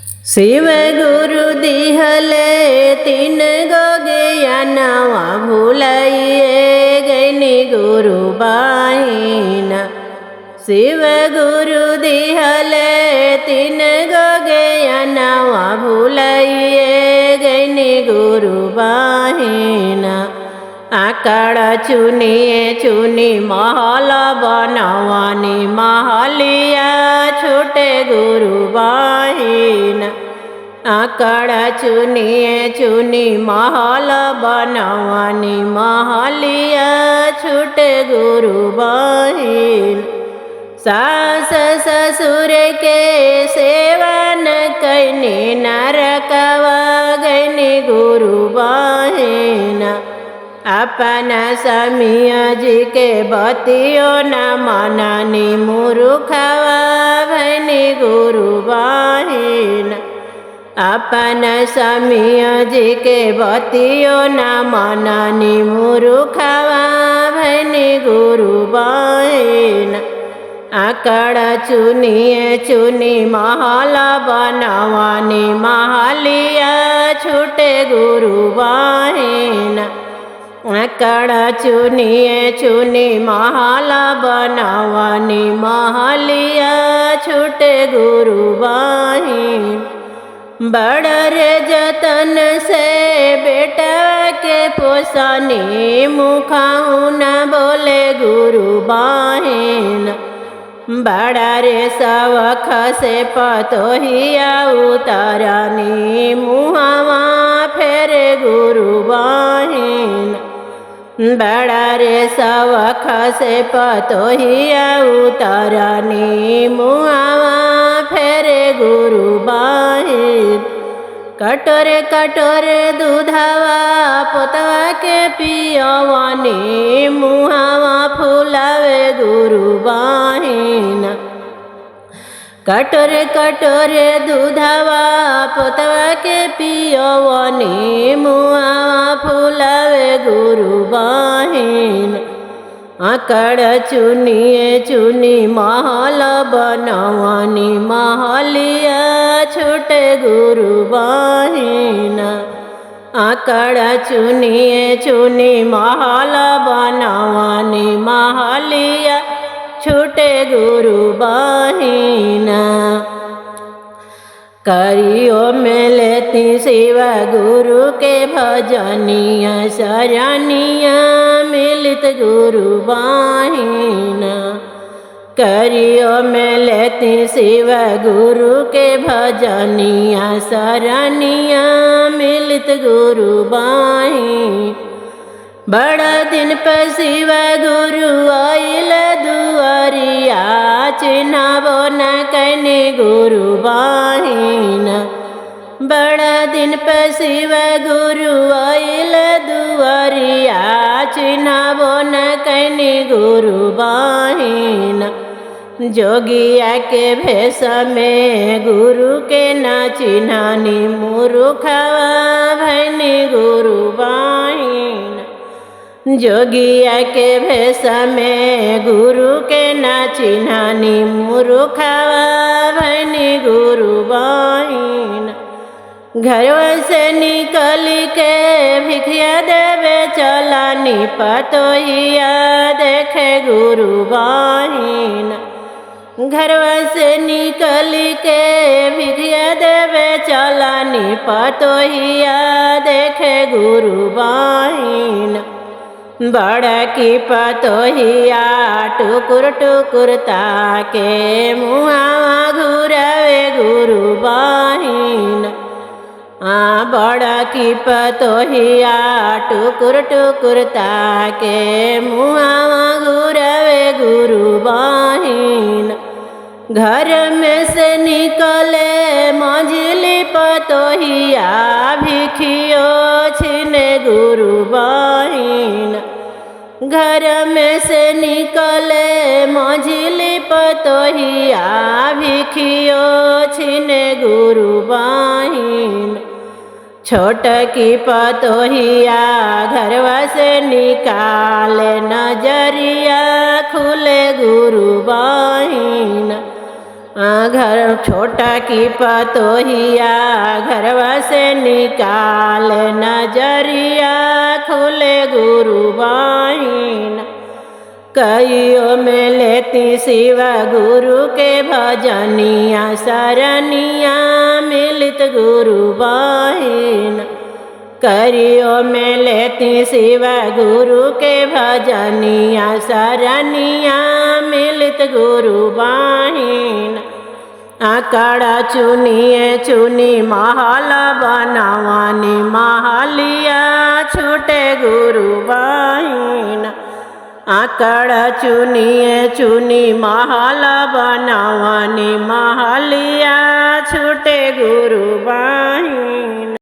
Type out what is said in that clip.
शिव गुरु दिहले तीन गो ज्ञानवा भूलाइए गैनी गुरु बाहिना। शिव गुरु दिहले तीन गो ज्ञानवा भूलाइए गैनी गुरु बाहिना। आकड़ चुनिए चुनी महल बनवानी महलिया छूटे गुरु बाहिना। आकड़ चुनिए चुनी महल बनवानी महलिया छूटे गुरु बाहिना। सास ससुर के सेवन कैनी नरकवा गैनी गुरु बाहिना। अपना समिया जी के बतियो न मनानी मूर्खवा भैनी गुरु बाहिना। अपना समिया जी के बतियो न मनानी मूर्खवा भैनी गुरु बाहिना। आकड़ चुनिए चुनी महल बनवानी महलिया छूटे गुरु बाहिना। आकड़ चुनिए चुनी महल बनवानी महलिया छूटे गुरु बाहिना। बड़ रे जतन से बेटा के पोसनी मुखाऊ न बोले गुरु बाहिना। बड़ा रे सवख से पतोहिया उतारनी मुहावा फेरे गुरु बाहिना। बड़ा रे सवख से पतोहिया उतारनी मुहावा फेरे गुरु बाहिना। कटोरे कटोरे दूधवा पोतवा के पियवानी मुहावा फुलावे गुरु बाहिना। कटोरे कटोरे दूधवा पोतवा के पियवानी मुहावा फुलावे गुरु बाहिना। आकड़ चुनिए चुनी महल बनवानी महलिया छूटे गुरु बाहिना। आकड़ चुनिए चुनी महल बनवानी महलिया छूटे गुरु बाहिना। करियो में लेती शिव गुरु के भजनिया शरणिया मिलित गुरु बाहिना। करियो में लेती शिव गुरु के भजनिया शरणिया मिलित गुरु बाहिना। बड़ा दिन पर शिव गुरु आइल दुआरिया चिन्हबो न कैनी गुरु बाहिना। बड़ा दिन पर शिव गुरु आइल दुआरिया चिन्हबो न कैनी गुरु बाहिना। जोगिया के भेष में गुरु के न चिन्हानी मूर्खवा भैनी गुरु बाहिना। जोगिया के भेष में गुरु के न चिन्हानी मूर्खवा भैनी गुरु बाहिना। घरवा से निकल के भिखिया देवे चलानी पतोहिया देखे गुरु बाहिना। घरवा से निकल के भिखिया देवे चलानी पतोहिया देखे गुरु बाहिना। बड़ा की पतोहिया टुकुर टुकुर ताके मुहावा घुरावे गुरु बाहिना। बड़ा की पतोहिया टुकुर टुकुर ताके मुहावा घुरावे गुरु बाहिना। घर में से निकले मंझली पतोहिया भिखियो छिने गुरु बाहिना। घर में से निकले मंझली पतोहिया भिखियो छिने गुरु बाहिना। छोट की पतोहिया घरवा से निकाले नजरिया खुले गुरु बाहिना। घर छोटा की पतोहिया घरवा से निकाल नजरिया खुले गुरु बहिना कईयों में लेती शिव गुरु के भजनिया शरणिया मिलित गुरु बहिना करियो में लेती शिव गुरु के भजनिया शरणिया मिलित गुरु बहिना आकड़ा चुनिए चुनी महल बनावानी महलिया छूटे गुरु बहिना आकड़ा चुनिए चुनी महल बनावानी महलिया छूटे गुरु बहिना।